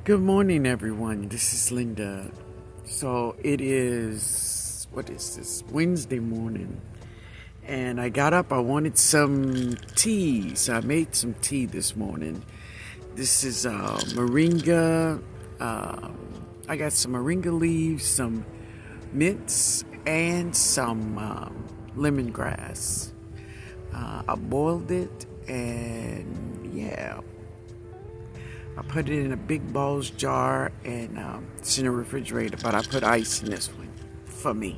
Good morning, everyone. This is Linda. So it is, what is this? Wednesday morning. And I got up, I wanted some tea. So I made some tea this morning. This is moringa. I got some moringa leaves, some mints, and some lemongrass. I boiled it, and yeah. I put it in a big Bowls jar, and it's in the refrigerator, but I put ice in this one for me.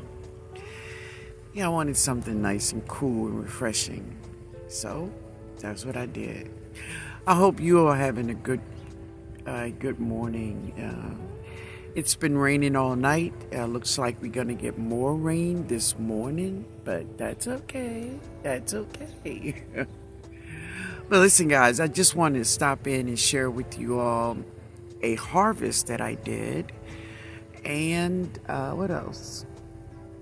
Yeah, I wanted something nice and cool and refreshing. So that's what I did. I hope you are having a good morning. It's been raining all night. Looks like we're going to get more rain this morning, but that's okay. That's okay. But listen, guys, I just wanted to stop in and share with you all a harvest that I did. And what else?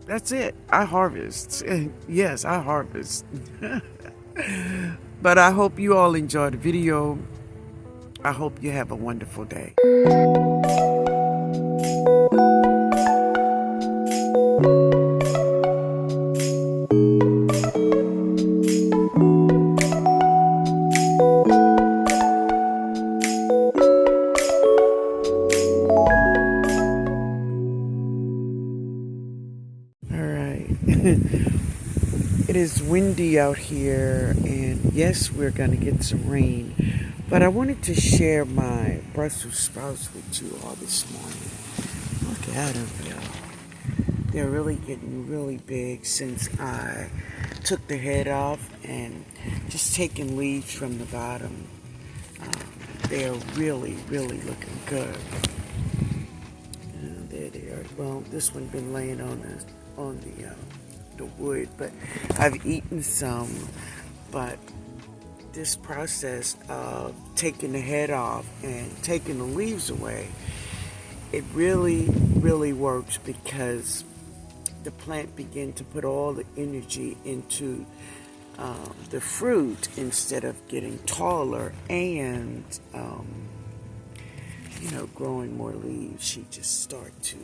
That's it. I harvest. Yes, I harvest. But I hope you all enjoy the video. I hope you have a wonderful day. It is windy out here, and yes, we're going to get some rain. But I wanted to share my Brussels sprouts with you all this morning. Look at them, y'all. They're really getting really big since I took the head off and just taking leaves from the bottom. They're really, really looking good. There they are. Well, this one been laying on the wood, but I've eaten some. But this process of taking the head off and taking the leaves away, it really, really works, because the plant begin to put all the energy into the fruit instead of getting taller and growing more leaves. She just start to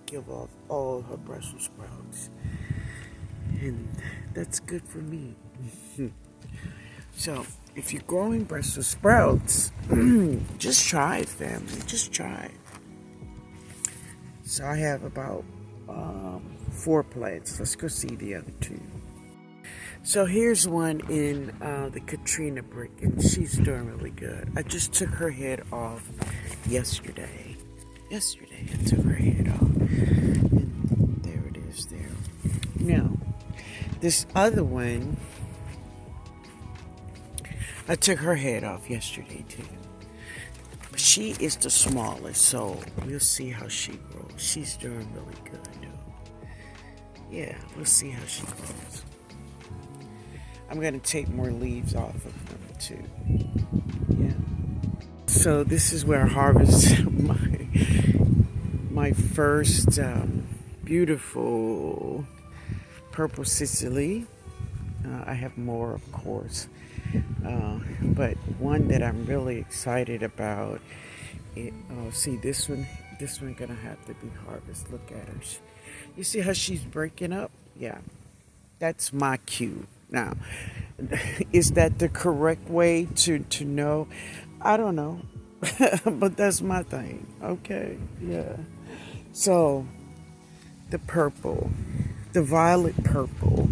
give off all her Brussels sprouts, and that's good for me. So if you're growing Brussels sprouts, just try it, family. Just try it. So I have about 4 plants. Let's go see the other 2. So here's one in the Katrina brick, and she's doing really good. I just took her head off yesterday. Yesterday I took her head off. And there it is there. Now, this other one, I took her head off yesterday too. But she is the smallest, so we'll see how she grows. She's doing really good, though. Yeah, we'll see how she grows. I'm going to take more leaves off of them too. Yeah. So this is where I harvest my first beautiful purple Sicily. I have more, of course. But one that I'm really excited about. See, this one gonna have to be harvested. Look at her. You see how she's breaking up? Yeah, that's my cue. Now, is that the correct way to know? I don't know, but that's my thing. Okay, yeah. So the purple, the violet purple.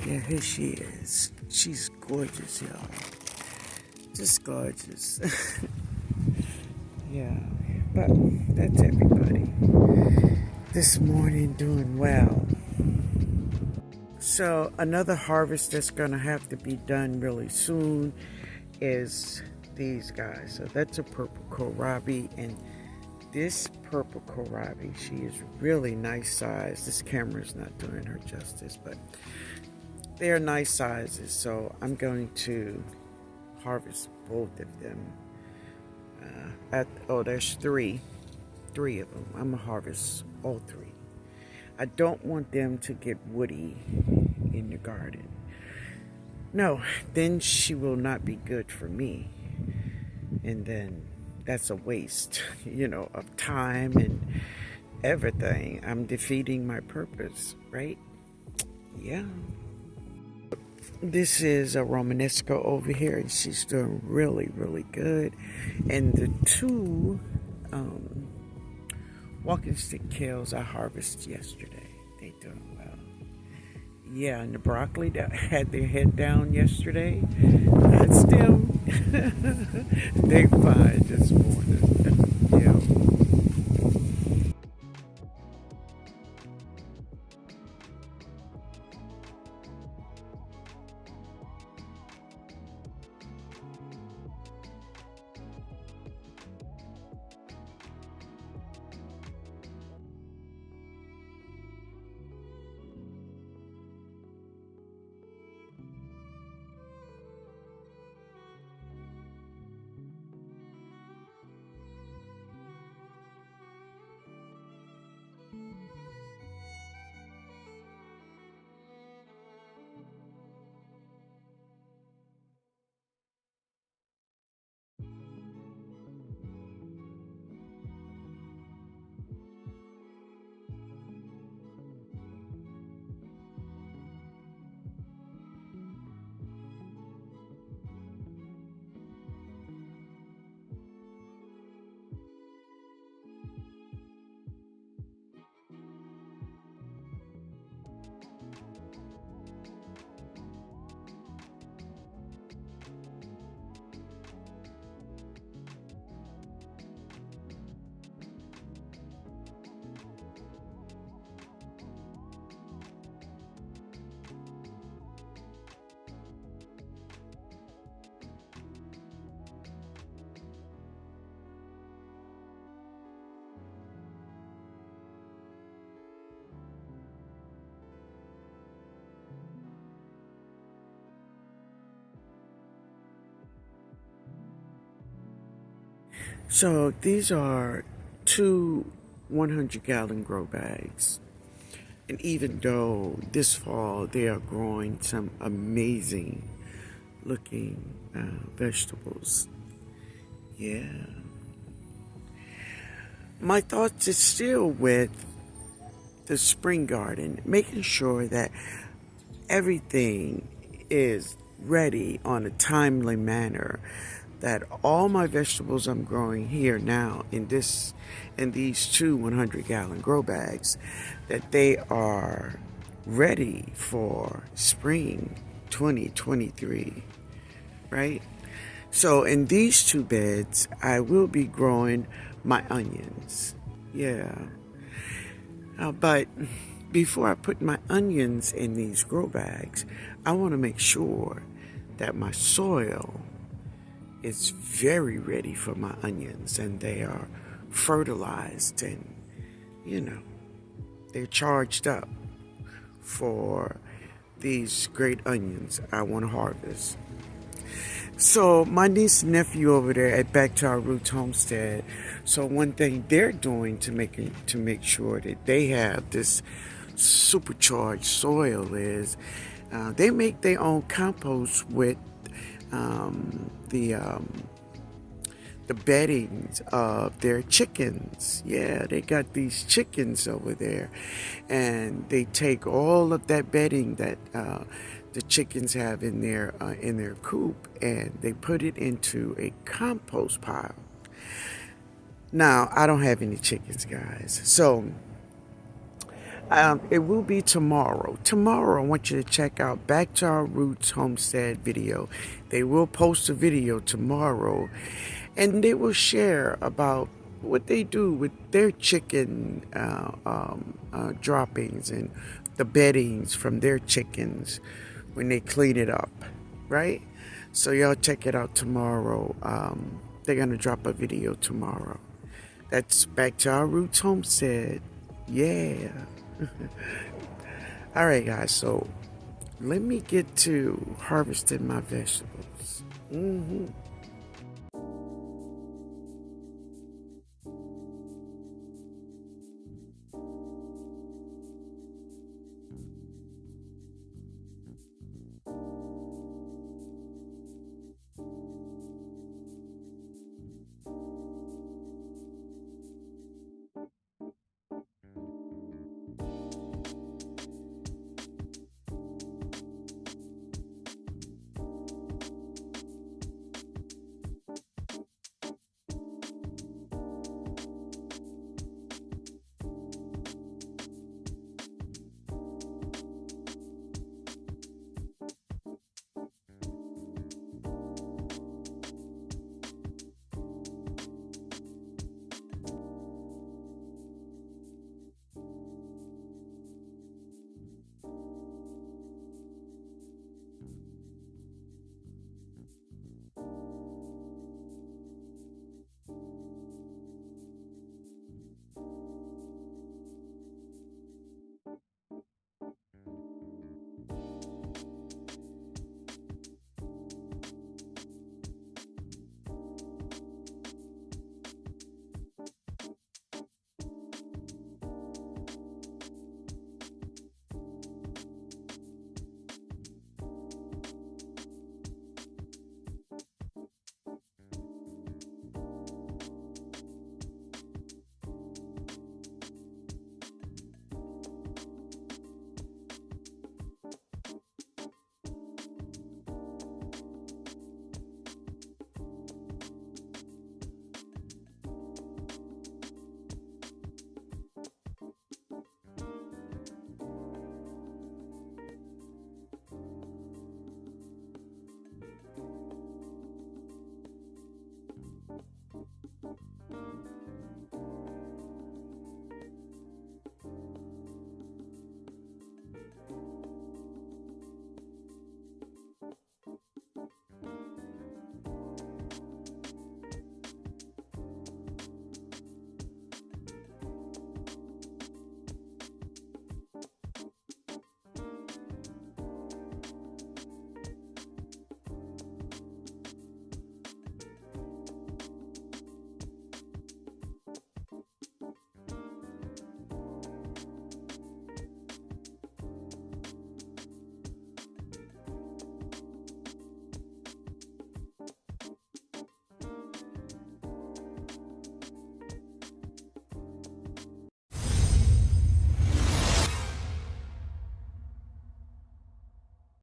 Yeah, here she is. She's gorgeous, y'all. Just gorgeous. Yeah, but that's everybody. This morning doing well. So another harvest that's going to have to be done really soon is these guys. So that's a purple kohlrabi, and this purple kohlrabi, she is really nice size. This camera's not doing her justice, but they're nice sizes, so I'm going to harvest both of them. There's three of them. I'm gonna harvest all 3. I don't want them to get woody in the garden. No, then she will not be good for me. And then that's a waste, of time and everything. I'm defeating my purpose, right? Yeah. This is a Romanesco over here, and she's doing really, really good. And the two walking stick kales I harvested yesterday, they doing well. Yeah, and the broccoli that had their head down yesterday, that's them. They fine this morning. Yeah. So these are two 100-gallon grow bags. And even though this fall they are growing some amazing looking vegetables. Yeah. My thoughts is still with the spring garden, making sure that everything is ready on a timely manner, that all my vegetables I'm growing here now in these two 100-gallon grow bags, that they are ready for spring 2023, right? So in these two beds I will be growing my onions. Yeah. But before I put my onions in these grow bags, I want to make sure that my soil is very ready for my onions, and they are fertilized, and they're charged up for these great onions I want to harvest. So my niece and nephew over there at Back to Our Roots Homestead, so one thing they're doing to make sure that they have this supercharged soil is they make their own compost with the beddings of their chickens. Yeah, they got these chickens over there, and they take all of that bedding that the chickens have in their coop, and they put it into a compost pile. Now, I don't have any chickens, guys, so it will be tomorrow. Tomorrow, I want you to check out Back to Our Roots Homestead video. They will post a video tomorrow, and they will share about what they do with their chicken droppings and the beddings from their chickens when they clean it up, right? So y'all check it out tomorrow. They're going to drop a video tomorrow. That's Back to Our Roots Homestead. Yeah. All right, guys, so let me get to harvesting my vegetables.